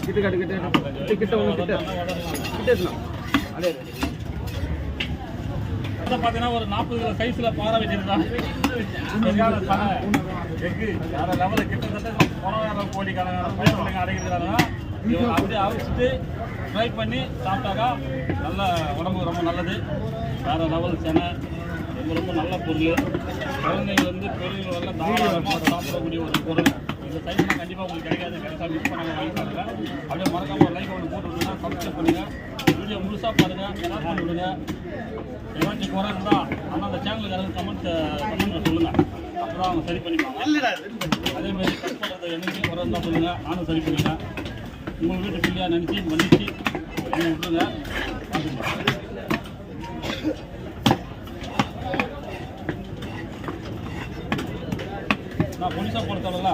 கிட்ட காட்டு கிட்ட கிட்ட ஒன்று கிட்ட கிட்ட இருக்கணும் அதே பார்த்தீங்கன்னா ஒரு 40 கிலோ சைஸில் பாறை வச்சிருக்காங்க. எக்கு வேற லெவலில் கிட்டத்தட்ட பொருளாதார கோடிக்கான பயிர் பிள்ளைங்க அடைக்கிறாங்கன்னா இவங்க அப்படியே அவிச்சிட்டு ஃப்ரை பண்ணி சாப்பிட்டாக்கா நல்ல உடம்புக்கு ரொம்ப நல்லது. வேற லெவல் செனை ரொம்ப ரொம்ப நல்ல பொருள். குழந்தைங்க பெரியவங்க எல்லாம் தாராளமாக சாப்பிடக்கூடிய ஒரு பொருள். இந்த சைஸ்லாம் கண்டிப்பாக உங்களுக்கு கிடைக்காது. மிஸ் பண்ணாமல் வாங்கி சாப்பிடுங்க. அப்படியே மறக்காம ஒரு லைக் ஒன்று போட்டு விடுங்க, சப்ஸ்கிரைப் பண்ணுங்கள், வீடியோ முழுசாக பாருங்கள், ஷேர் பண்ணி விடுங்க. ஏதாச்சும் குறை இருந்தால் ஆனால் அந்த சேனலுக்கு யாராவது கமெண்ட்டில் சொல்லுங்கள். அப்போ தான் அவங்க சரி பண்ணிப்பாங்க. அதேமாதிரி கட் பண்ணுறது என்னைக்கு குறை இருந்தால் சொல்லுங்கள், நானும் சரி பண்ணிக்கிறேன். உங்கள் வீட்டு பிள்ளையாக நினச்சி மன்னிச்சு என்னை விட்டுருங்க. நான் போலீஸாக பொறுத்தவரை